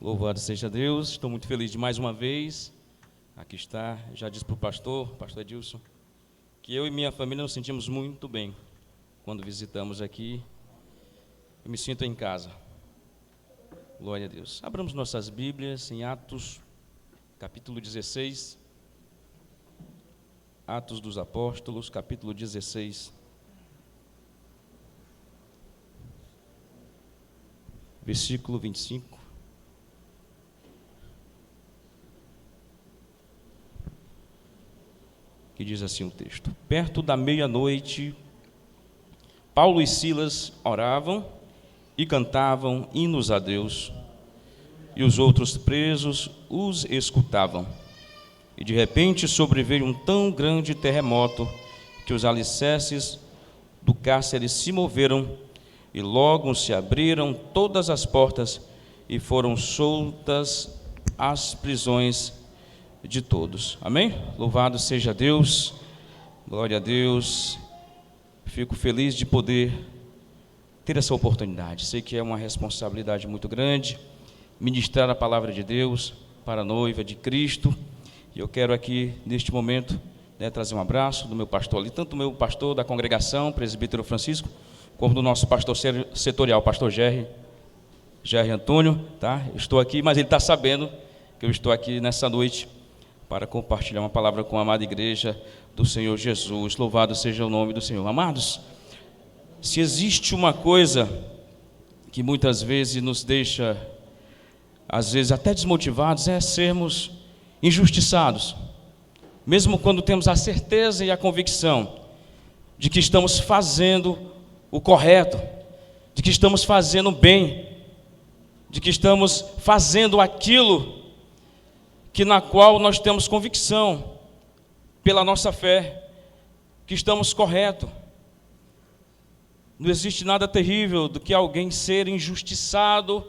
Louvado seja Deus, estou muito feliz de mais uma vez. Aqui está, já disse para o pastor Edilson, que eu e minha família nos sentimos muito bem quando visitamos aqui. Eu me sinto em casa. Glória a Deus. Abramos nossas Bíblias em Atos, capítulo 16. Atos dos Apóstolos, capítulo 16. Versículo 25. Que diz assim o texto: perto da meia-noite, Paulo e Silas oravam e cantavam hinos a Deus, e os outros presos os escutavam. E de repente sobreveio um tão grande terremoto que os alicerces do cárcere se moveram, e logo se abriram todas as portas e foram soltas as prisões de todos. Amém? Louvado seja Deus, glória a Deus. Fico feliz de poder ter essa oportunidade. Sei que é uma responsabilidade muito grande ministrar a palavra de Deus para a noiva de Cristo. E eu quero aqui, neste momento, trazer um abraço do meu pastor ali, tanto do meu pastor da congregação, presbítero Francisco, como do nosso pastor setorial, pastor Gerry Antônio, tá? Eu estou aqui, mas ele está sabendo que eu estou aqui nessa noite para compartilhar uma palavra com a amada igreja do Senhor Jesus. Louvado seja o nome do Senhor. Amados, se existe uma coisa que muitas vezes nos deixa, às vezes até desmotivados, é sermos injustiçados, mesmo quando temos a certeza e a convicção de que estamos fazendo o correto, de que estamos fazendo bem, de que estamos fazendo aquilo que na qual nós temos convicção, pela nossa fé, que estamos corretos. Não existe nada terrível do que alguém ser injustiçado,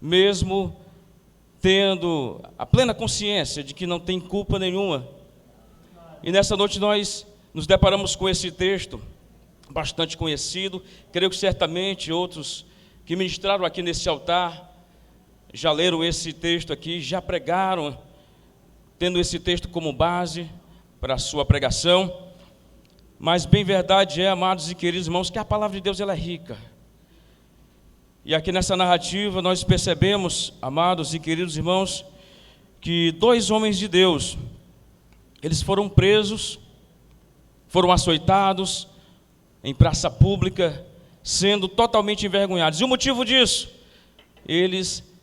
mesmo tendo a plena consciência de que não tem culpa nenhuma. E nessa noite nós nos deparamos com esse texto, bastante conhecido. Creio que certamente outros que ministraram aqui nesse altar já leram esse texto aqui, já pregaram, tendo esse texto como base para a sua pregação. Mas bem verdade é, amados e queridos irmãos, que a palavra de Deus ela é rica. E aqui nessa narrativa nós percebemos, amados e queridos irmãos, que dois homens de Deus, eles foram presos, foram açoitados em praça pública, sendo totalmente envergonhados. E o motivo disso? Eles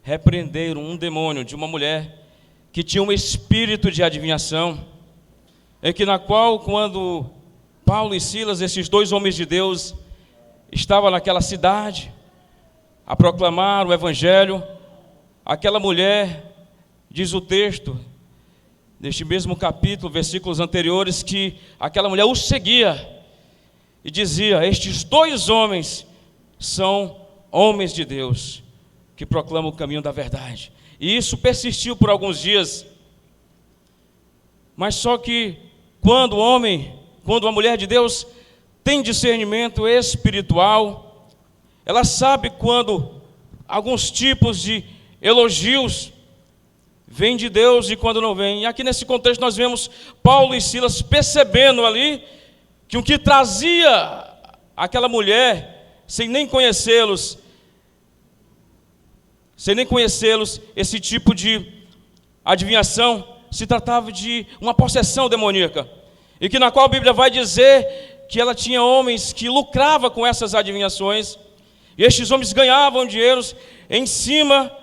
repreenderam um demônio de uma mulher que tinha um espírito de adivinhação, na qual, quando Paulo e Silas, esses dois homens de Deus, estavam naquela cidade a proclamar o evangelho, aquela mulher, diz o texto, neste mesmo capítulo, versículos anteriores, que aquela mulher os seguia e dizia: estes dois homens são homens de Deus, que proclamam o caminho da verdade. E isso persistiu por alguns dias. Mas só que quando a mulher de Deus tem discernimento espiritual, ela sabe quando alguns tipos de elogios vêm de Deus e quando não vêm. E aqui nesse contexto nós vemos Paulo e Silas percebendo ali que o que trazia aquela mulher, sem nem conhecê-los, esse tipo de adivinhação, se tratava de uma possessão demoníaca, e que na qual a Bíblia vai dizer que ela tinha homens que lucravam com essas adivinhações, e estes homens ganhavam dinheiro em cima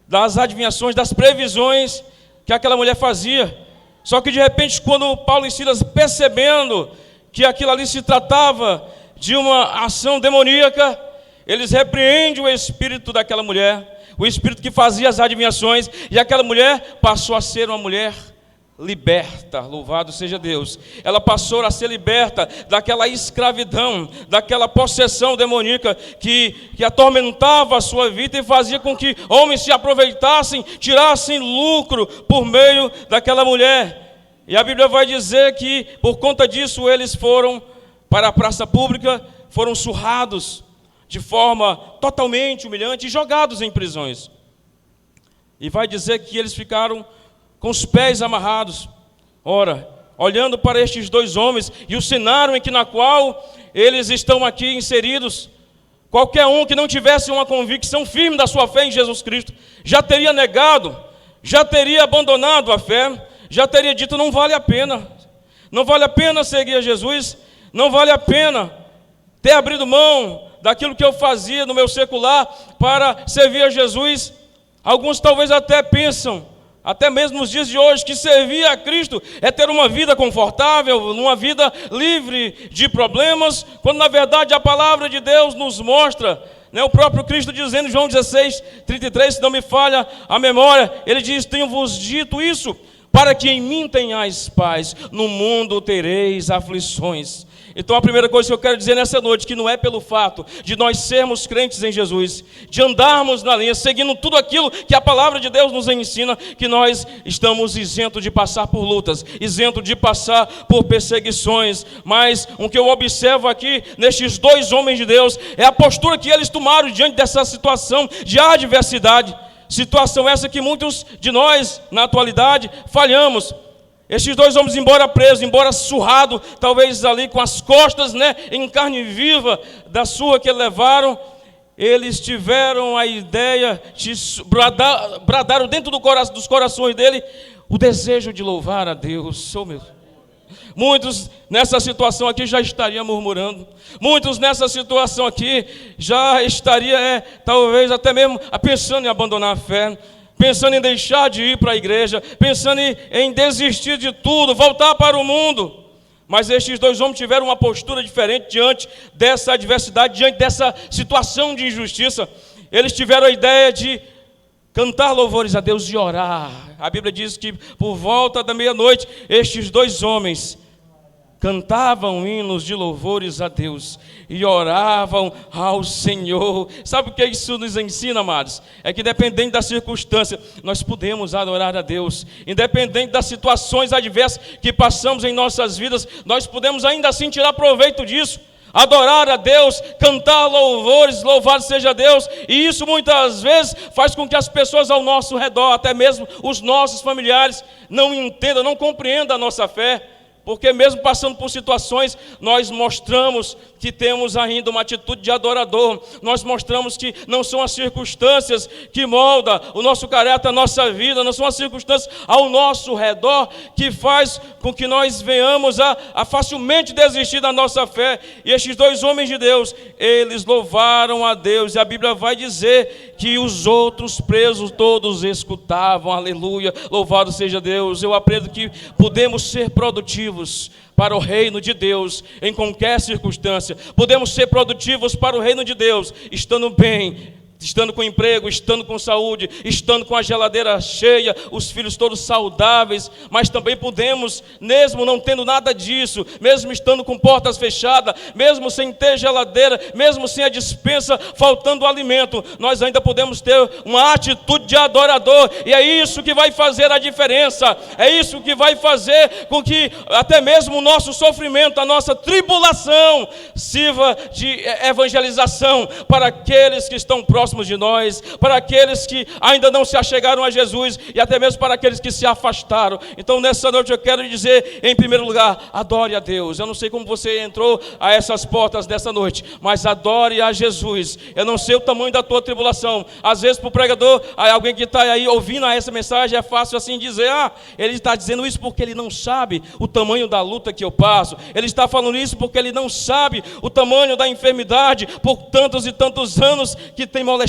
das adivinhações, das previsões que aquela mulher fazia. Só que de repente, quando Paulo e Silas, percebendo que aquilo ali se tratava de uma ação demoníaca, eles repreendem o espírito daquela mulher, o espírito que fazia as adivinhações, e aquela mulher passou a ser uma mulher liberta. Louvado seja Deus. Ela passou a ser liberta daquela escravidão, daquela possessão demoníaca que atormentava a sua vida e fazia com que homens se aproveitassem, tirassem lucro por meio daquela mulher. E a Bíblia vai dizer que por conta disso eles foram para a praça pública, foram surrados, de forma totalmente humilhante e jogados em prisões. E vai dizer que eles ficaram com os pés amarrados. Ora, olhando para estes dois homens e o cenário na qual eles estão aqui inseridos, qualquer um que não tivesse uma convicção firme da sua fé em Jesus Cristo, já teria negado, já teria abandonado a fé, já teria dito: não vale a pena. Não vale a pena seguir a Jesus, não vale a pena ter abrido mão daquilo que eu fazia no meu secular para servir a Jesus. Alguns talvez até pensam, até mesmo nos dias de hoje, que servir a Cristo é ter uma vida confortável, uma vida livre de problemas, quando na verdade a palavra de Deus nos mostra, o próprio Cristo dizendo em João 16:33, se não me falha a memória, ele diz: tenho-vos dito isso, para que em mim tenhais paz, no mundo tereis aflições. Então a primeira coisa que eu quero dizer nessa noite, que não é pelo fato de nós sermos crentes em Jesus, de andarmos na linha, seguindo tudo aquilo que a palavra de Deus nos ensina, que nós estamos isentos de passar por lutas, isentos de passar por perseguições. Mas o que eu observo aqui nestes dois homens de Deus é a postura que eles tomaram diante dessa situação de adversidade. Situação essa que muitos de nós, na atualidade, falhamos. Estes dois homens, embora presos, embora surrado, talvez ali com as costas, em carne viva da surra que levaram, eles tiveram a ideia de bradaram dentro dos corações dele o desejo de louvar a Deus. Oh, meu. Muitos nessa situação aqui já estariam murmurando. Muitos nessa situação aqui já estariam, talvez até mesmo pensando em abandonar a fé, pensando em deixar de ir para a igreja, pensando em desistir de tudo, voltar para o mundo. Mas estes dois homens tiveram uma postura diferente diante dessa adversidade, diante dessa situação de injustiça. Eles tiveram a ideia de cantar louvores a Deus e orar. A Bíblia diz que por volta da meia-noite, estes dois homens cantavam hinos de louvores a Deus e oravam ao Senhor. Sabe o que isso nos ensina, amados? É que independente da circunstância, nós podemos adorar a Deus. Independente das situações adversas que passamos em nossas vidas, nós podemos ainda assim tirar proveito disso. Adorar a Deus, cantar louvores, louvado seja Deus. E isso muitas vezes faz com que as pessoas ao nosso redor, até mesmo os nossos familiares, não entendam, não compreendam a nossa fé. Porque mesmo passando por situações, nós mostramos que temos ainda uma atitude de adorador. Nós mostramos que não são as circunstâncias que moldam o nosso caráter, a nossa vida, não são as circunstâncias ao nosso redor que faz com que nós venhamos a facilmente desistir da nossa fé. E estes dois homens de Deus, eles louvaram a Deus. E a Bíblia vai dizer que os outros presos todos escutavam. Aleluia, louvado seja Deus. Eu aprendo que podemos ser produtivos para o reino de Deus em qualquer circunstância. Podemos ser produtivos para o reino de Deus, estando bem, estando com emprego, estando com saúde, estando com a geladeira cheia, os filhos todos saudáveis. Mas também podemos, mesmo não tendo nada disso, mesmo estando com portas fechadas, mesmo sem ter geladeira, mesmo sem a despensa, faltando alimento, nós ainda podemos ter uma atitude de adorador. E é isso que vai fazer a diferença. É isso que vai fazer com que até mesmo o nosso sofrimento, a nossa tribulação sirva de evangelização para aqueles que estão próximos de nós, para aqueles que ainda não se achegaram a Jesus e até mesmo para aqueles que se afastaram. Então nessa noite eu quero dizer, em primeiro lugar, adore a Deus. Eu não sei como você entrou a essas portas dessa noite, mas adore a Jesus. Eu não sei o tamanho da tua tribulação. Às vezes para o pregador, alguém que está aí ouvindo essa mensagem, é fácil assim dizer: ele está dizendo isso porque ele não sabe o tamanho da luta que eu passo. Ele está falando isso porque ele não sabe o tamanho da enfermidade por tantos e tantos anos que tem molestado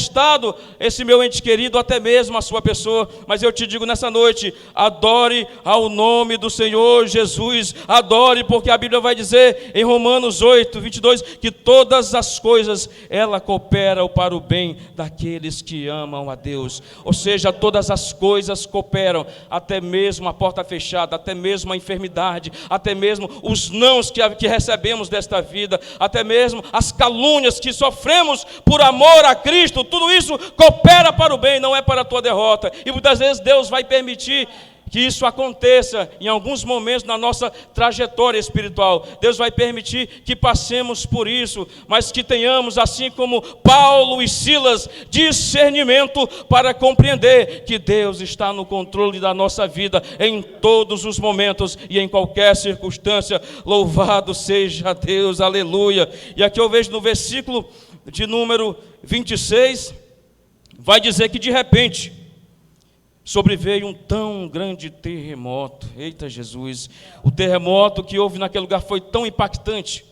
esse meu ente querido, até mesmo a sua pessoa. Mas eu te digo nessa noite, adore ao nome do Senhor Jesus. Adore, porque a Bíblia vai dizer em Romanos 8:22 que todas as coisas ela cooperam para o bem daqueles que amam a Deus. Ou seja, todas as coisas cooperam, até mesmo a porta fechada, até mesmo a enfermidade, até mesmo os nãos que recebemos desta vida, até mesmo as calúnias que sofremos por amor a Cristo. Tudo isso coopera para o bem, não é para a tua derrota. E muitas vezes Deus vai permitir que isso aconteça em alguns momentos na nossa trajetória espiritual. Deus vai permitir que passemos por isso, mas que tenhamos, assim como Paulo e Silas, discernimento para compreender que Deus está no controle da nossa vida em todos os momentos e em qualquer circunstância. Louvado seja Deus, aleluia. E aqui eu vejo no versículo de número 26, vai dizer que de repente sobreveio um tão grande terremoto. Eita Jesus, o terremoto que houve naquele lugar foi tão impactante.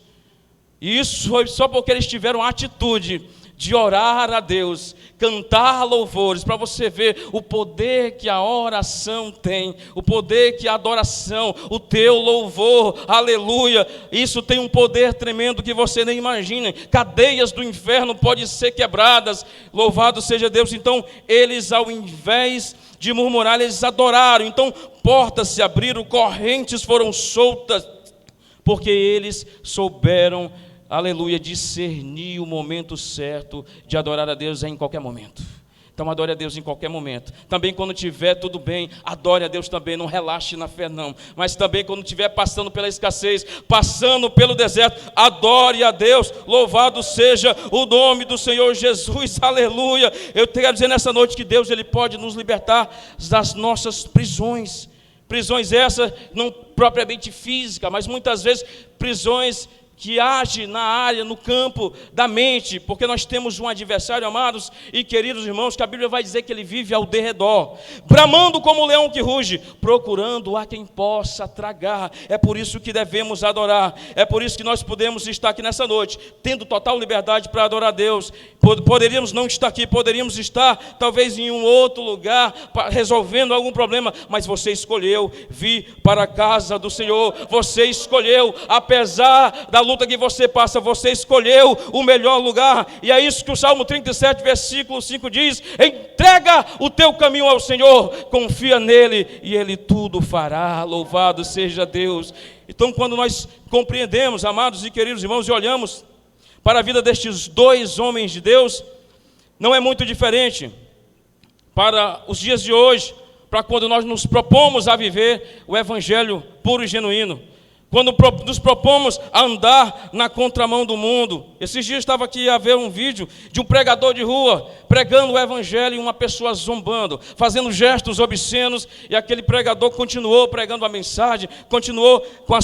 E isso foi só porque eles tiveram a atitude de orar a Deus, cantar louvores, para você ver o poder que a oração tem, o poder que a adoração, o teu louvor, aleluia, isso tem um poder tremendo que você nem imagina. Cadeias do inferno podem ser quebradas, louvado seja Deus. Então eles, ao invés de murmurar, eles adoraram. Então portas se abriram, correntes foram soltas, porque eles souberam, aleluia, discernir o momento certo de adorar a Deus em qualquer momento. Então adore a Deus em qualquer momento. Também quando estiver tudo bem, adore a Deus também, não relaxe na fé não. Mas também quando estiver passando pela escassez, passando pelo deserto, adore a Deus. Louvado seja o nome do Senhor Jesus, aleluia. Eu quero dizer nessa noite que Deus, Ele pode nos libertar das nossas prisões. Prisões essas, não propriamente físicas, mas muitas vezes prisões que age na área, no campo da mente, porque nós temos um adversário, amados e queridos irmãos, que a Bíblia vai dizer que ele vive ao derredor, bramando como o leão que ruge, procurando a quem possa tragar. É por isso que devemos adorar, é por isso que nós podemos estar aqui nessa noite, tendo total liberdade para adorar a Deus. Poderíamos não estar aqui, poderíamos estar talvez em um outro lugar, resolvendo algum problema, mas você escolheu vir para a casa do Senhor, você escolheu, apesar da luta que você passa, você escolheu o melhor lugar, e é isso que o Salmo 37, versículo 5 diz: entrega o teu caminho ao Senhor, confia nele, e ele tudo fará. Louvado seja Deus. Então, quando nós compreendemos, amados e queridos irmãos, e olhamos para a vida destes dois homens de Deus, não é muito diferente para os dias de hoje, para quando nós nos propomos a viver o evangelho puro e genuíno, quando nos propomos a andar na contramão do mundo. Esses dias estava aqui a ver um vídeo de um pregador de rua pregando o evangelho e uma pessoa zombando, fazendo gestos obscenos, e aquele pregador continuou pregando a mensagem, continuou com a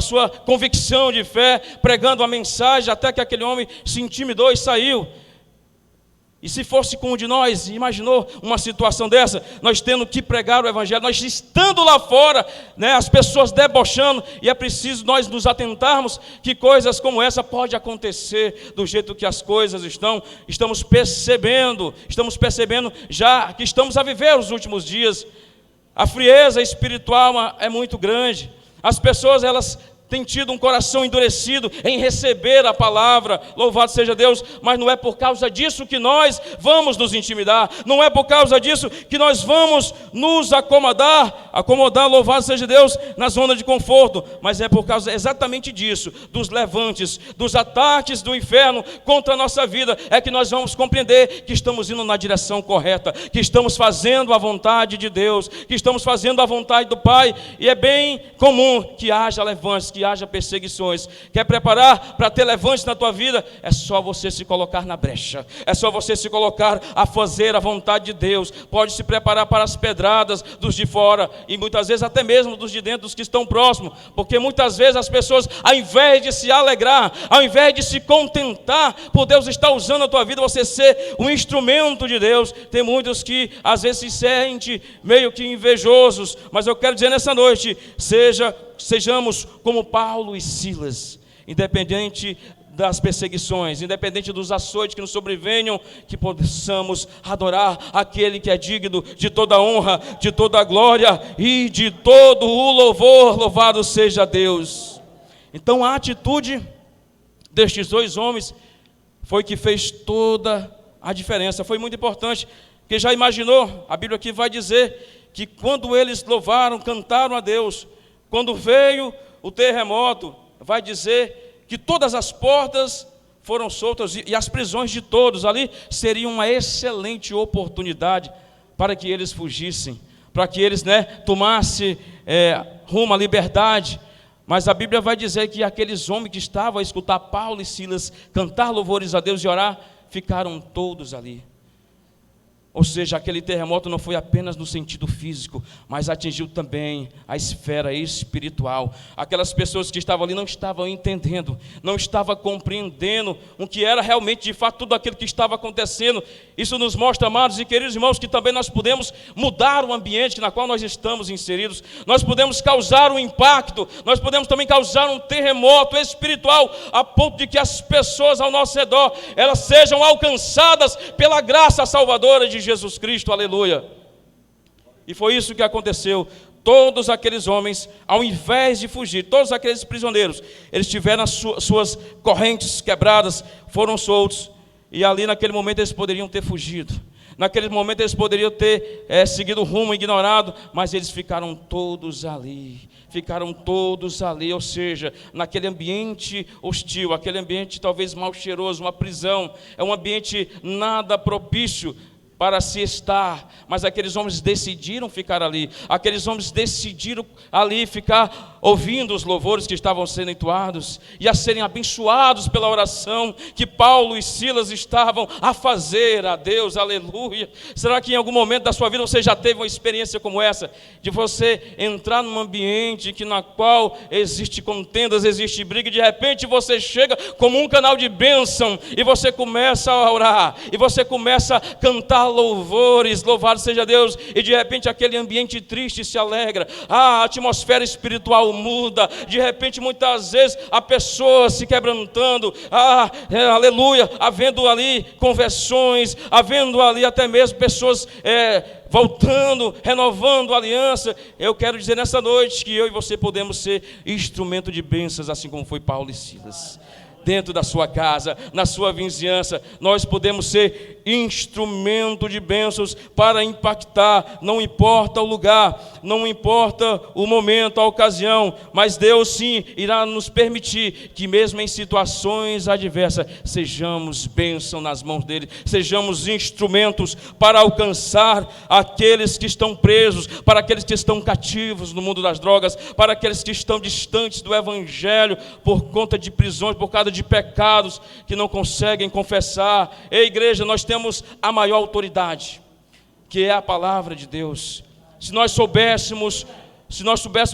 sua convicção de fé, pregando a mensagem, até que aquele homem se intimidou e saiu. E se fosse com um de nós, imaginou uma situação dessa, nós tendo que pregar o evangelho, nós estando lá fora, né, as pessoas debochando, e é preciso nós nos atentarmos que coisas como essa podem acontecer do jeito que as coisas estão. Estamos percebendo já que estamos a viver os últimos dias. A frieza espiritual é muito grande. As pessoas, elas tem tido um coração endurecido em receber a palavra, louvado seja Deus, mas não é por causa disso que nós vamos nos intimidar, não é por causa disso que nós vamos nos acomodar, louvado seja Deus, na zona de conforto, mas é por causa exatamente disso, dos levantes, dos ataques do inferno contra a nossa vida, é que nós vamos compreender que estamos indo na direção correta, que estamos fazendo a vontade de Deus, que estamos fazendo a vontade do Pai, e é bem comum que haja levantes, que haja perseguições. Quer preparar para ter levantes na tua vida? É só você se colocar na brecha, é só você se colocar a fazer a vontade de Deus. Pode se preparar para as pedradas dos de fora, e muitas vezes até mesmo dos de dentro, dos que estão próximos, porque muitas vezes as pessoas, ao invés de se alegrar, ao invés de se contentar por Deus estar usando a tua vida, você ser um instrumento de Deus, tem muitos que às vezes se sentem meio que invejosos, mas eu quero dizer nessa noite, sejamos como Paulo e Silas, independente das perseguições, independente dos açoites que nos sobrevenham, que possamos adorar aquele que é digno de toda honra, de toda glória e de todo o louvor. Louvado seja Deus. Então a atitude destes dois homens foi que fez toda a diferença, foi muito importante. Porque já imaginou, a Bíblia aqui vai dizer que quando eles louvaram, cantaram a Deus, quando veio o terremoto, vai dizer que todas as portas foram soltas e as prisões de todos ali seriam uma excelente oportunidade para que eles fugissem, para que eles, tomassem rumo à liberdade. Mas a Bíblia vai dizer que aqueles homens que estavam a escutar Paulo e Silas cantar louvores a Deus e orar, ficaram todos ali. Ou seja, aquele terremoto não foi apenas no sentido físico, mas atingiu também a esfera espiritual. Aquelas pessoas que estavam ali não estavam entendendo, não estavam compreendendo o que era realmente, de fato, tudo aquilo que estava acontecendo. Isso nos mostra, amados e queridos irmãos, que também nós podemos mudar o ambiente na qual nós estamos inseridos. Nós podemos causar um impacto, nós podemos também causar um terremoto espiritual, a ponto de que as pessoas ao nosso redor, elas sejam alcançadas pela graça salvadora de Jesus Cristo, aleluia. E foi isso que aconteceu. Todos aqueles homens, ao invés de fugir, todos aqueles prisioneiros, eles tiveram as suas correntes quebradas, foram soltos, e ali naquele momento eles poderiam ter fugido, naquele momento eles poderiam ter seguido o rumo, ignorado, mas eles ficaram todos ali, ou seja, naquele ambiente hostil, aquele ambiente talvez mal cheiroso, uma prisão, é um ambiente nada propício para se estar, mas aqueles homens decidiram ficar ali, aqueles homens decidiram ali ficar ouvindo os louvores que estavam sendo entoados, e a serem abençoados pela oração que Paulo e Silas estavam a fazer a Deus, aleluia. Será que em algum momento da sua vida você já teve uma experiência como essa, de você entrar num ambiente na qual existe contendas, existe briga, e de repente você chega como um canal de bênção, e você começa a orar, e você começa a cantar louvores, louvado seja Deus, e de repente aquele ambiente triste se alegra, a atmosfera espiritual muda, de repente muitas vezes a pessoa se quebrantando, aleluia, havendo ali conversões, havendo ali até mesmo pessoas voltando, renovando a aliança. Eu quero dizer nessa noite que eu e você podemos ser instrumento de bênçãos, assim como foi Paulo e Silas. Dentro da sua casa, na sua vizinhança, nós podemos ser instrumento de bênçãos para impactar, não importa o lugar, não importa o momento, a ocasião, mas Deus sim irá nos permitir que mesmo em situações adversas, sejamos bênção nas mãos dEle, sejamos instrumentos para alcançar aqueles que estão presos, para aqueles que estão cativos no mundo das drogas, para aqueles que estão distantes do Evangelho por conta de prisões, por causa de pecados que não conseguem confessar. Ei, igreja, nós temos a maior autoridade, que é a palavra de Deus. Se nós soubéssemos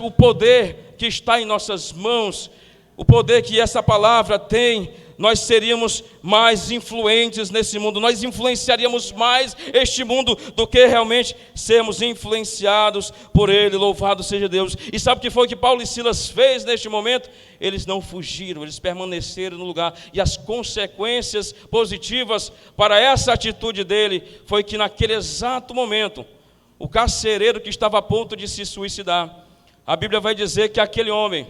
o poder que está em nossas mãos, o poder que essa palavra tem, nós seríamos mais influentes nesse mundo, nós influenciaríamos mais este mundo do que realmente sermos influenciados por Ele, louvado seja Deus. E sabe o que foi que Paulo e Silas fez neste momento? Eles não fugiram, eles permaneceram no lugar, e as consequências positivas para essa atitude dele, foi que naquele exato momento, o carcereiro que estava a ponto de se suicidar, a Bíblia vai dizer que aquele homem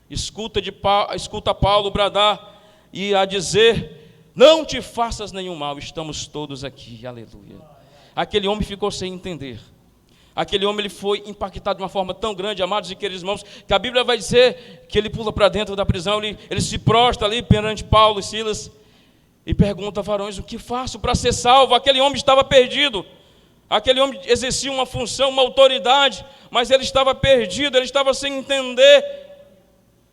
escuta Paulo bradar e a dizer: não te faças nenhum mal, estamos todos aqui, aleluia. Aquele homem ficou sem entender. Aquele homem ele foi impactado de uma forma tão grande, amados e queridos irmãos, que a Bíblia vai dizer que ele pula para dentro da prisão, ele se prostra ali perante Paulo e Silas e pergunta: varões, o que faço para ser salvo? Aquele homem estava perdido. Aquele homem exercia uma função, uma autoridade, mas ele estava perdido, ele estava sem entender.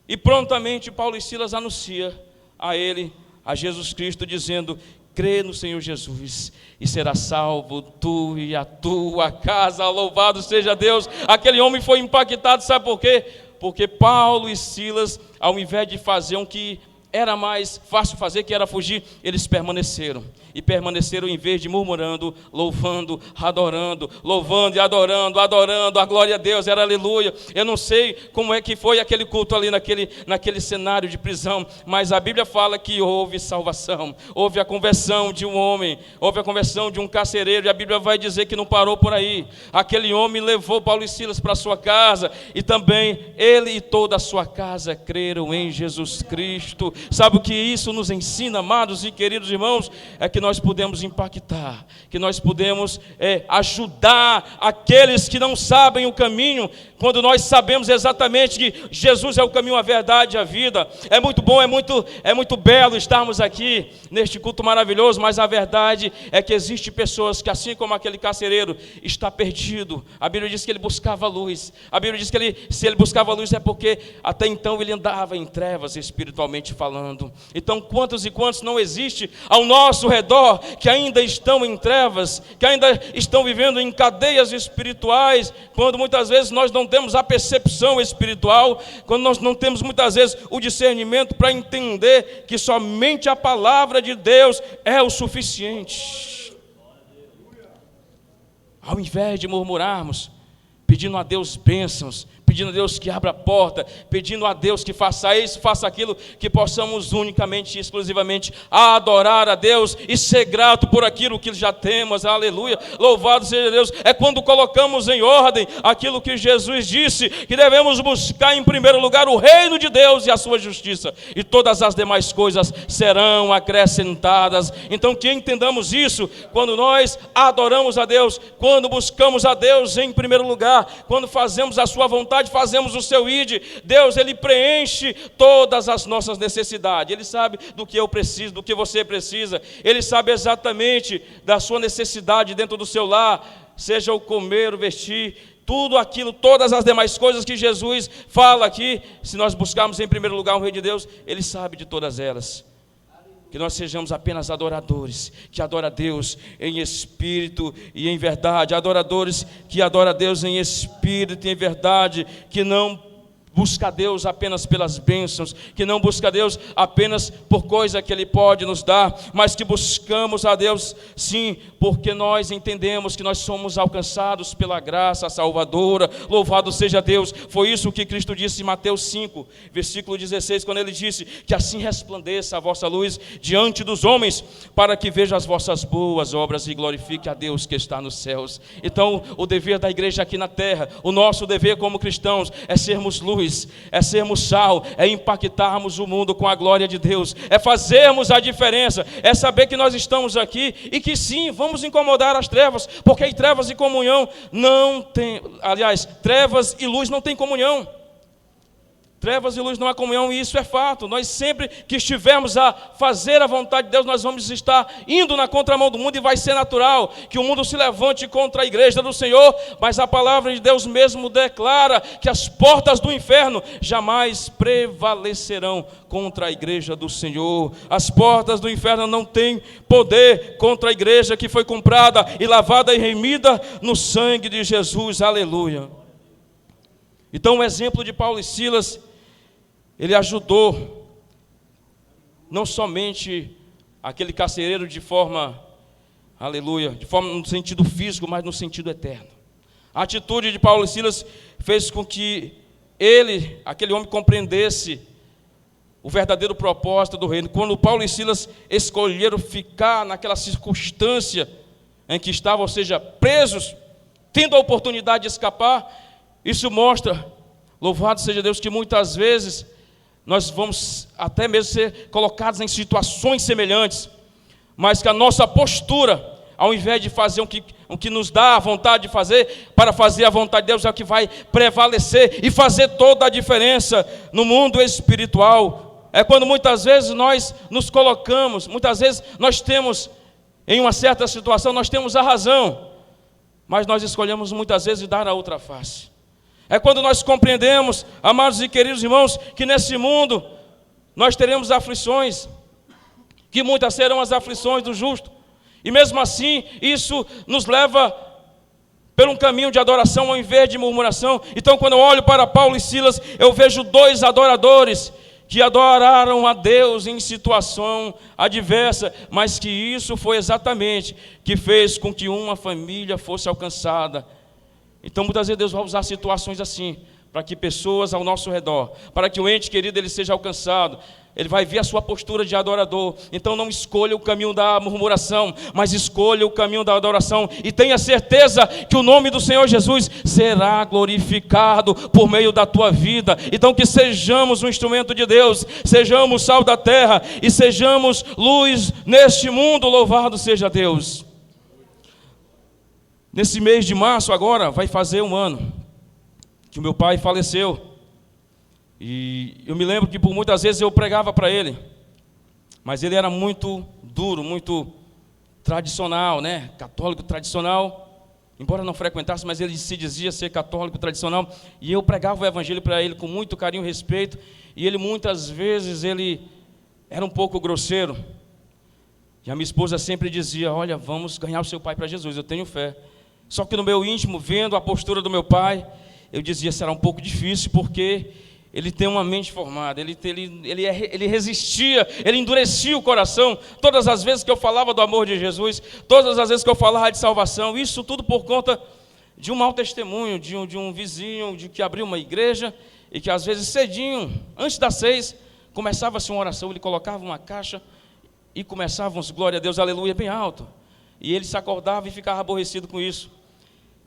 E prontamente Paulo e Silas anunciam a ele, a Jesus Cristo, dizendo: crê no Senhor Jesus e será salvo tu e a tua casa, louvado seja Deus. Aquele homem foi impactado, sabe por quê? Porque Paulo e Silas, ao invés de fazer o que era mais fácil fazer, que era fugir, eles permaneceram. E permaneceram em vez de murmurando, louvando, adorando, louvando e adorando, a glória a Deus, era aleluia. Eu não sei como é que foi aquele culto ali naquele cenário de prisão, mas a Bíblia fala que houve salvação, houve a conversão de um homem, houve a conversão de um carcereiro, e a Bíblia vai dizer que não parou por aí. Aquele homem levou Paulo e Silas para sua casa, e também ele e toda a sua casa creram em Jesus Cristo. Sabe o que isso nos ensina, amados e queridos irmãos? É que que nós podemos impactar, que nós podemos ajudar aqueles que não sabem o caminho, quando nós sabemos exatamente que Jesus é o caminho, a verdade e a vida. É muito bom, é muito belo estarmos aqui neste culto maravilhoso, mas a verdade é que existem pessoas que, assim como aquele carcereiro, está perdido. A Bíblia diz que ele buscava luz. A Bíblia diz que se ele buscava luz é porque até então ele andava em trevas, espiritualmente falando. Então, quantos e quantos não existe ao nosso redor que ainda estão em trevas, que ainda estão vivendo em cadeias espirituais, quando muitas vezes nós não temos a percepção espiritual, quando nós não temos muitas vezes o discernimento para entender que somente a palavra de Deus é o suficiente. Ao invés de murmurarmos, pedindo a Deus bênçãos, pedindo a Deus que abra a porta, pedindo a Deus que faça isso, faça aquilo, que possamos unicamente e exclusivamente adorar a Deus e ser grato por aquilo que já temos, aleluia, louvado seja Deus. É quando colocamos em ordem aquilo que Jesus disse, que devemos buscar em primeiro lugar o reino de Deus e a sua justiça, e todas as demais coisas serão acrescentadas. Então que entendamos isso, quando nós adoramos a Deus, quando buscamos a Deus em primeiro lugar, quando fazemos a sua vontade, fazemos o seu ide, Deus, Ele preenche todas as nossas necessidades. Ele sabe do que eu preciso, do que você precisa. Ele sabe exatamente da sua necessidade dentro do seu lar, seja o comer, o vestir, tudo aquilo, todas as demais coisas que Jesus fala aqui. Se nós buscarmos em primeiro lugar o Rei de Deus, Ele sabe de todas elas. Que nós sejamos apenas adoradores, que adora a Deus em espírito e em verdade, adoradores que adoram a Deus em espírito e em verdade, que não busca a Deus apenas pelas bênçãos, que não busca a Deus apenas por coisa que Ele pode nos dar, mas que buscamos a Deus sim, porque nós entendemos que nós somos alcançados pela graça salvadora. Louvado seja Deus. Foi isso que Cristo disse em Mateus 5, versículo 16, quando Ele disse que assim resplandeça a vossa luz diante dos homens, para que vejam as vossas boas obras e glorifique a Deus que está nos céus. Então, o dever da igreja aqui na terra, o nosso dever como cristãos, é sermos luz, é sermos sal, é impactarmos o mundo com a glória de Deus, é fazermos a diferença, é saber que nós estamos aqui e que sim, vamos incomodar as trevas, porque em trevas e comunhão não tem, aliás, trevas e luz não tem comunhão. Trevas e luz não há comunhão, e isso é fato. Nós sempre que estivermos a fazer a vontade de Deus, nós vamos estar indo na contramão do mundo, e vai ser natural que o mundo se levante contra a igreja do Senhor, mas a palavra de Deus mesmo declara que as portas do inferno jamais prevalecerão contra a igreja do Senhor. As portas do inferno não têm poder contra a igreja que foi comprada e lavada e remida no sangue de Jesus, aleluia. Então o exemplo de Paulo e Silas, ele ajudou não somente aquele carcereiro de forma, aleluia, de forma no sentido físico, mas no sentido eterno. A atitude de Paulo e Silas fez com que aquele homem, compreendesse o verdadeiro propósito do reino. Quando Paulo e Silas escolheram ficar naquela circunstância em que estavam, ou seja, presos, tendo a oportunidade de escapar, isso mostra, louvado seja Deus, que muitas vezes nós vamos até mesmo ser colocados em situações semelhantes, mas que a nossa postura, ao invés de fazer o que nos dá a vontade de fazer, para fazer a vontade de Deus, é o que vai prevalecer e fazer toda a diferença no mundo espiritual. É quando muitas vezes nós nos colocamos, muitas vezes nós temos, em uma certa situação, nós temos a razão, mas nós escolhemos muitas vezes dar a outra face. É quando nós compreendemos, amados e queridos irmãos, que nesse mundo nós teremos aflições, que muitas serão as aflições do justo, e mesmo assim isso nos leva por um caminho de adoração ao invés de murmuração. Então, quando eu olho para Paulo e Silas, eu vejo dois adoradores que adoraram a Deus em situação adversa, mas que isso foi exatamente que fez com que uma família fosse alcançada. Então muitas vezes Deus vai usar situações assim, para que pessoas ao nosso redor, para que o ente querido ele seja alcançado. Ele vai ver a sua postura de adorador. Então não escolha o caminho da murmuração, mas escolha o caminho da adoração. E tenha certeza que o nome do Senhor Jesus será glorificado por meio da tua vida. Então que sejamos um instrumento de Deus, sejamos sal da terra e sejamos luz neste mundo. Louvado seja Deus. Nesse mês de março agora vai fazer 1 ano que o meu pai faleceu. E eu me lembro que por muitas vezes eu pregava para ele, mas ele era muito duro, muito tradicional, né? Católico tradicional, embora não frequentasse, mas ele se dizia ser católico tradicional, e eu pregava o evangelho para ele com muito carinho e respeito, e ele muitas vezes ele era um pouco grosseiro, e a minha esposa sempre dizia: olha, vamos ganhar o seu pai para Jesus, eu tenho fé. Só que no meu íntimo, vendo a postura do meu pai, eu dizia: será um pouco difícil, porque ele tem uma mente formada, ele resistia, ele endurecia o coração. Todas as vezes que eu falava do amor de Jesus, todas as vezes que eu falava de salvação, isso tudo por conta de um mau testemunho, de um vizinho, de que abriu uma igreja, e que às vezes cedinho, antes das 6, começava-se uma oração, ele colocava uma caixa, e começávamos, glória a Deus, aleluia, bem alto, e ele se acordava e ficava aborrecido com isso,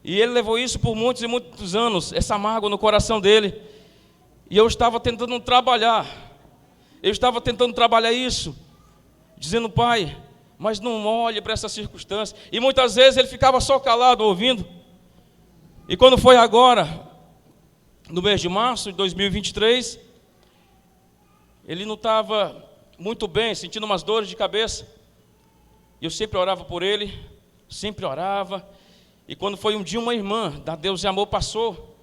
e ele levou isso por muitos e muitos anos, essa mágoa no coração dele. E eu estava tentando trabalhar isso, dizendo: pai, mas não olhe para essa circunstância. E muitas vezes ele ficava só calado, ouvindo. E quando foi agora, no mês de março de 2023, ele não estava muito bem, sentindo umas dores de cabeça. E eu sempre orava por ele, sempre orava. E quando foi um dia, uma irmã da Deus e Amor passou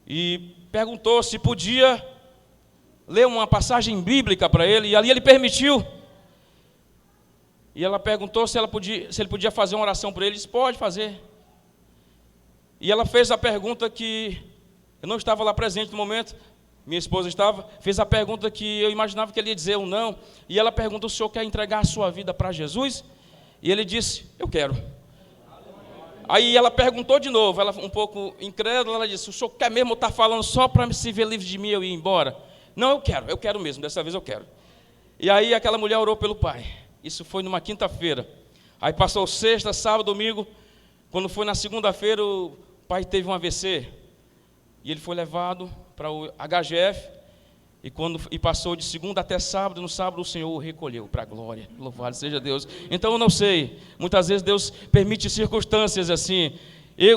e perguntou se podia ler uma passagem bíblica para ele, e ali ele permitiu. E ela perguntou se ele podia fazer uma oração para ele. Ele disse: pode fazer. E ela fez a pergunta que eu não estava lá presente no momento, minha esposa estava, fez a pergunta que eu imaginava que ele ia dizer um não, e ela perguntou: o senhor quer entregar a sua vida para Jesus? E ele disse: eu quero. Aí ela perguntou de novo, ela um pouco incrédula, ela disse: o senhor quer mesmo estar falando só para se ver livre de mim e eu ir embora? Não, eu quero mesmo, dessa vez eu quero. E aí aquela mulher orou pelo pai. Isso foi numa quinta-feira. Aí passou sexta, sábado, domingo. Quando foi na segunda-feira, o pai teve um AVC. E ele foi levado para o HGF. E passou de segunda até sábado. No sábado o Senhor o recolheu para a glória. Louvado seja Deus. Então eu não sei, muitas vezes Deus permite circunstâncias assim.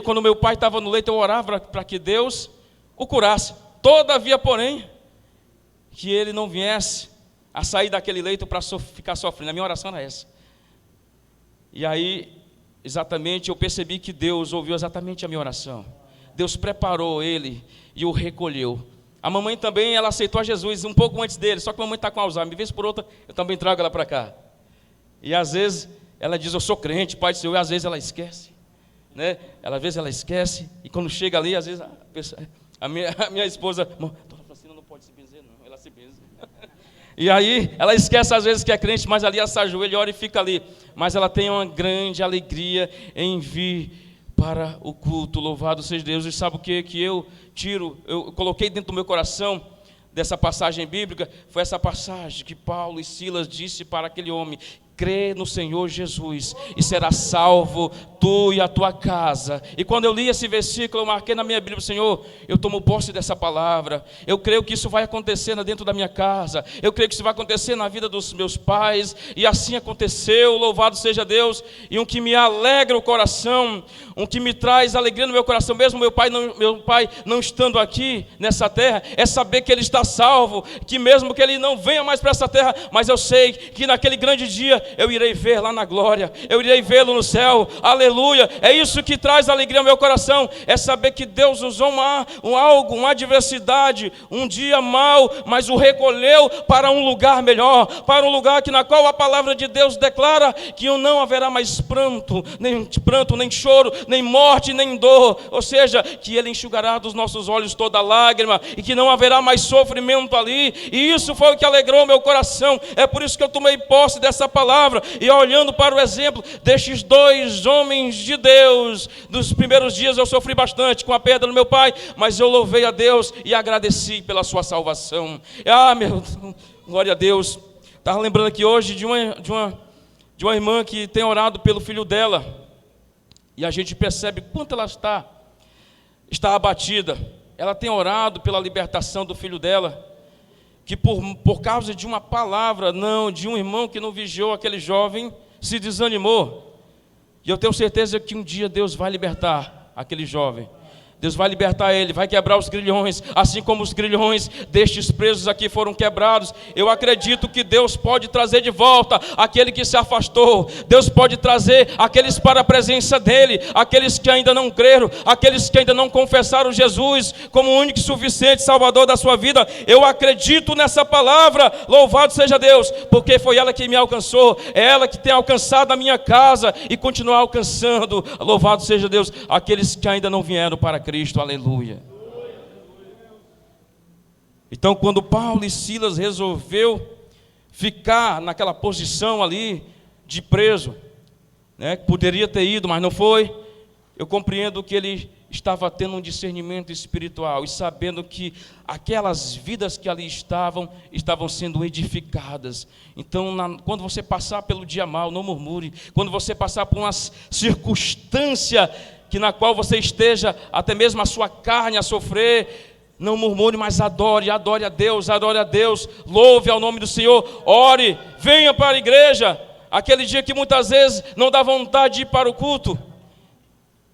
Quando meu pai estava no leito, eu orava para que Deus o curasse. Todavia, porém, que ele não viesse a sair daquele leito para ficar sofrendo. A minha oração era essa. E aí, exatamente, eu percebi que Deus ouviu exatamente a minha oração. Deus preparou ele e o recolheu. A mamãe também, ela aceitou a Jesus um pouco antes dele, só que a mamãe está com Alzheimer. De vez por outra, eu também trago ela para cá. E às vezes, ela diz: eu sou crente, Pai do Senhor, e às vezes ela esquece. Né? Às vezes ela esquece, e quando chega ali, às vezes a minha esposa: dona Francina não pode se benzer não, ela se benze. E aí, ela esquece às vezes que é crente, mas ali ela se ajoelha, ora e fica ali. Mas ela tem uma grande alegria em vir para o culto. Louvado seja Deus. E sabe o que eu coloquei dentro do meu coração dessa passagem bíblica? Foi essa passagem que Paulo e Silas disse para aquele homem: crê no Senhor Jesus e será salvo tu e a tua casa. E quando eu li esse versículo, eu marquei na minha Bíblia: Senhor, eu tomo posse dessa palavra. Eu creio que isso vai acontecer dentro da minha casa. Eu creio que isso vai acontecer na vida dos meus pais. E assim aconteceu, louvado seja Deus. E um que me alegra o coração, um que me traz alegria no meu coração, mesmo meu pai não estando aqui nessa terra, é saber que ele está salvo, que mesmo que ele não venha mais para essa terra, mas eu sei que naquele grande dia eu irei ver lá na glória, eu irei vê-lo no céu, aleluia. É isso que traz alegria ao meu coração, é saber que Deus usou uma adversidade, um dia mau, mas o recolheu para um lugar melhor, para um lugar na qual a palavra de Deus declara que não haverá mais pranto, nem choro, nem morte, nem dor, ou seja, que Ele enxugará dos nossos olhos toda lágrima, e que não haverá mais sofrimento ali. E isso foi o que alegrou meu coração. É por isso que eu tomei posse dessa palavra, e olhando para o exemplo destes dois homens homens de Deus. Nos primeiros dias eu sofri bastante com a perda do meu pai, mas eu louvei a Deus e agradeci pela sua salvação. Meu Deus, glória a Deus. Estava lembrando aqui hoje de uma irmã que tem orado pelo filho dela, e a gente percebe quanto ela está abatida. Ela tem orado pela libertação do filho dela, que por causa de uma palavra, de um irmão que não vigiou aquele jovem, se desanimou. E eu tenho certeza que um dia Deus vai libertar aquele jovem. Deus vai libertar ele, vai quebrar os grilhões, assim como os grilhões destes presos aqui foram quebrados. Eu acredito que Deus pode trazer de volta aquele que se afastou. Deus pode trazer aqueles para a presença dele, aqueles que ainda não creram, aqueles que ainda não confessaram Jesus como o único e suficiente Salvador da sua vida. Eu acredito nessa palavra, louvado seja Deus, porque foi ela que me alcançou, é ela que tem alcançado a minha casa e continuar alcançando, louvado seja Deus, aqueles que ainda não vieram para Cristo, aleluia. Então, quando Paulo e Silas resolveu ficar naquela posição ali de preso, poderia ter ido, mas não foi, eu compreendo que ele estava tendo um discernimento espiritual e sabendo que aquelas vidas que ali estavam sendo edificadas. Então, quando você passar pelo dia mau, não murmure. Quando você passar por uma circunstância na qual você esteja, até mesmo a sua carne a sofrer, não murmure, mas adore a Deus, louve ao nome do Senhor, ore, venha para a igreja. Aquele dia que muitas vezes não dá vontade de ir para o culto,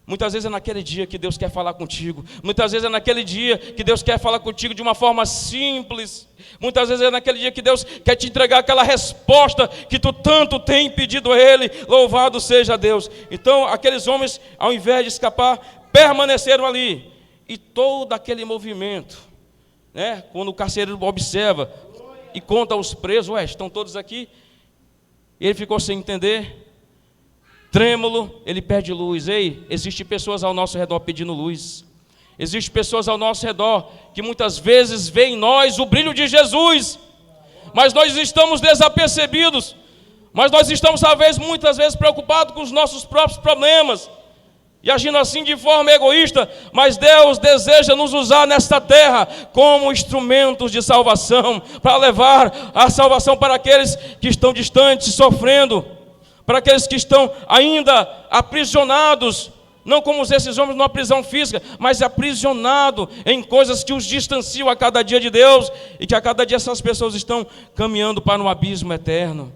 muitas vezes é naquele dia que Deus quer falar contigo. Muitas vezes é naquele dia que Deus quer falar contigo de uma forma simples. Muitas vezes é naquele dia que Deus quer te entregar aquela resposta que tu tanto tem pedido a Ele. Louvado seja Deus. Então aqueles homens, ao invés de escapar, permaneceram ali. E todo aquele movimento, quando o carcereiro observa e conta aos presos, estão todos aqui? Ele ficou sem entender. Trêmulo, ele pede luz. Existem pessoas ao nosso redor pedindo luz. Existem pessoas ao nosso redor que muitas vezes veem em nós o brilho de Jesus, mas nós estamos desapercebidos, mas nós estamos muitas vezes preocupados com os nossos próprios problemas e agindo assim de forma egoísta. Mas Deus deseja nos usar nesta terra como instrumentos de salvação, para levar a salvação para aqueles que estão distantes, sofrendo, para aqueles que estão ainda aprisionados, não como esses homens numa prisão física, mas aprisionado em coisas que os distanciam a cada dia de Deus, e que a cada dia essas pessoas estão caminhando para um abismo eterno.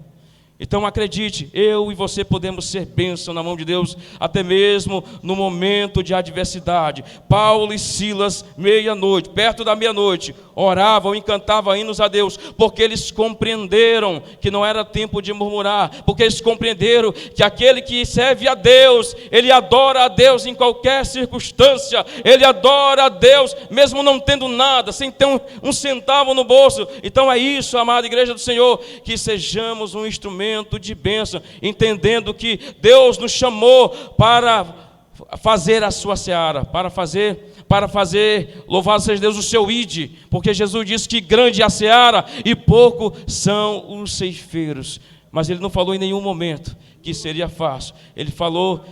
Então acredite, eu e você podemos ser bênção na mão de Deus, até mesmo no momento de adversidade. Paulo e Silas, meia-noite, perto da meia-noite, oravam e cantavam hinos a Deus, porque eles compreenderam que não era tempo de murmurar, porque eles compreenderam que aquele que serve a Deus, ele adora a Deus em qualquer circunstância, ele adora a Deus, mesmo não tendo nada, sem ter um centavo no bolso. Então é isso, amada igreja do Senhor, que sejamos um instrumento de bênção, entendendo que Deus nos chamou para fazer a sua seara, para fazer, louvado seja Deus, o seu ide, porque Jesus disse que grande é a seara e pouco são os ceifeiros. Mas ele não falou em nenhum momento que seria fácil. Ele falou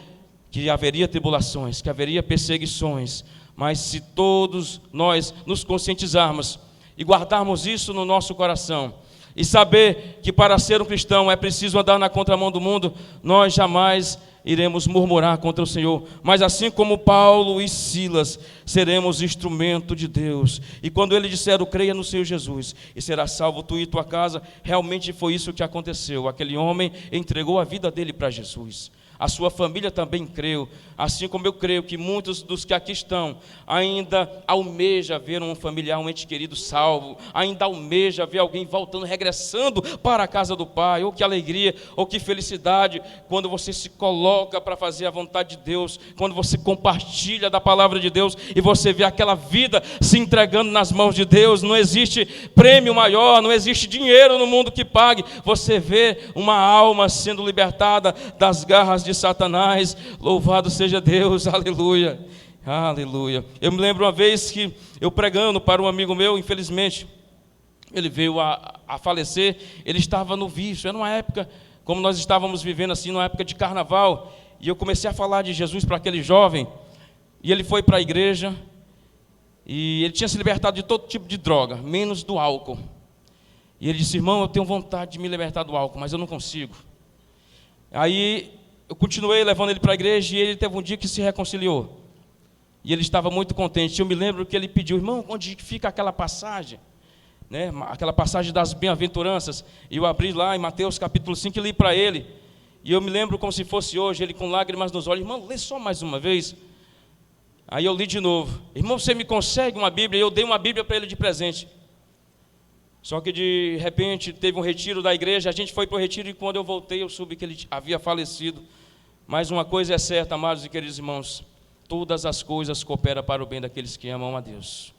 que haveria tribulações, que haveria perseguições, mas se todos nós nos conscientizarmos e guardarmos isso no nosso coração, e saber que para ser um cristão é preciso andar na contramão do mundo, nós jamais iremos murmurar contra o Senhor. Mas assim como Paulo e Silas, seremos instrumento de Deus. E quando eles disseram, creia no Senhor Jesus e será salvo tu e tua casa, realmente foi isso que aconteceu. Aquele homem entregou a vida dele para Jesus. A sua família também creu, assim como eu creio que muitos dos que aqui estão ainda almeja ver um familiar, um ente querido salvo, ainda almeja ver alguém voltando, regressando para a casa do Pai. Oh, que alegria, oh, que felicidade, quando você se coloca para fazer a vontade de Deus, quando você compartilha da palavra de Deus e você vê aquela vida se entregando nas mãos de Deus. Não existe prêmio maior, não existe dinheiro no mundo que pague. Você vê uma alma sendo libertada das garras de Satanás. Louvado seja Deus, aleluia, aleluia. Eu me lembro uma vez que eu pregando para um amigo meu, infelizmente ele veio a falecer. Ele estava no vício, era uma época como nós estávamos vivendo assim, numa época de carnaval, E eu comecei a falar de Jesus para aquele jovem, e ele foi para a igreja, e ele tinha se libertado de todo tipo de droga, menos do álcool. E ele disse: irmão, eu tenho vontade de me libertar do álcool, mas eu não consigo. Aí eu continuei levando ele para a igreja, e ele teve um dia que se reconciliou. E ele estava muito contente. Eu me lembro que ele pediu: irmão, onde fica aquela passagem? Né? Aquela passagem das bem-aventuranças. E eu abri lá em Mateus capítulo 5 e li para ele. E eu me lembro como se fosse hoje, ele com lágrimas nos olhos: irmão, lê só mais uma vez. Aí eu li de novo: irmão, você me consegue uma Bíblia? E eu dei uma Bíblia para ele de presente. Só que de repente teve um retiro da igreja, a gente foi para o retiro, e quando eu voltei eu soube que ele havia falecido. Mas uma coisa é certa, amados e queridos irmãos: todas as coisas cooperam para o bem daqueles que amam a Deus.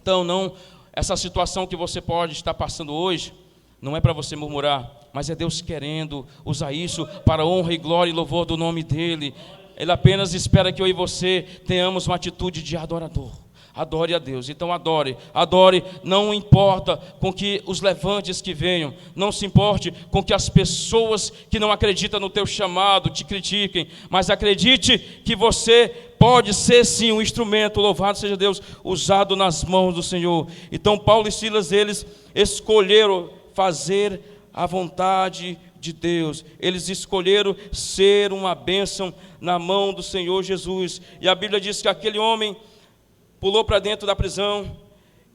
Então, não, essa situação que você pode estar passando hoje, não é para você murmurar, mas é Deus querendo usar isso para a honra e glória e louvor do nome dEle. Ele apenas espera que eu e você tenhamos uma atitude de adorador. Adore a Deus. Então adore, adore, não importa com que os levantes que venham, não se importe com que as pessoas que não acreditam no teu chamado te critiquem, mas acredite que você pode ser sim um instrumento, louvado seja Deus, usado nas mãos do Senhor. Então Paulo e Silas, eles escolheram fazer a vontade de Deus, eles escolheram ser uma bênção na mão do Senhor Jesus. E a Bíblia diz que aquele homem pulou para dentro da prisão,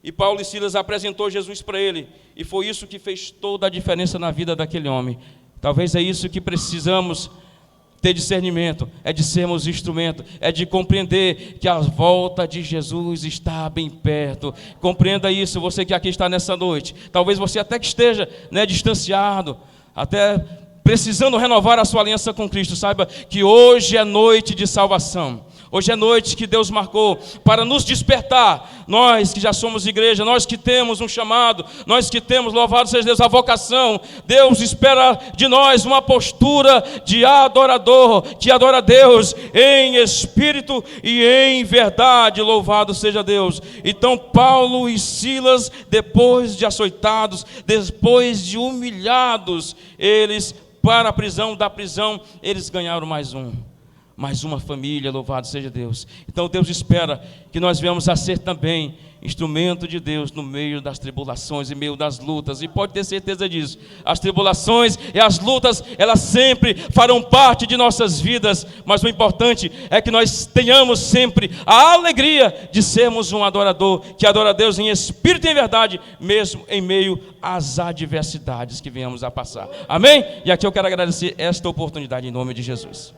e Paulo e Silas apresentou Jesus para ele, e foi isso que fez toda a diferença na vida daquele homem. Talvez é isso que precisamos ter discernimento, é de sermos instrumento, é de compreender que a volta de Jesus está bem perto. Compreenda isso, você que aqui está nessa noite. Talvez você até que esteja distanciado, até precisando renovar a sua aliança com Cristo. Saiba que hoje é noite de salvação. Hoje é noite que Deus marcou para nos despertar. Nós que já somos igreja, nós que temos um chamado, nós que temos, louvado seja Deus, a vocação. Deus espera de nós uma postura de adorador, que adora a Deus em espírito e em verdade, louvado seja Deus. Então Paulo e Silas, depois de açoitados, depois de humilhados, eles para a prisão, da prisão, eles ganharam mais uma família, louvado seja Deus. Então Deus espera que nós venhamos a ser também instrumento de Deus no meio das tribulações, em meio das lutas. E pode ter certeza disso, as tribulações e as lutas, elas sempre farão parte de nossas vidas, mas o importante é que nós tenhamos sempre a alegria de sermos um adorador, que adora a Deus em espírito e em verdade, mesmo em meio às adversidades que venhamos a passar. Amém? E aqui eu quero agradecer esta oportunidade em nome de Jesus.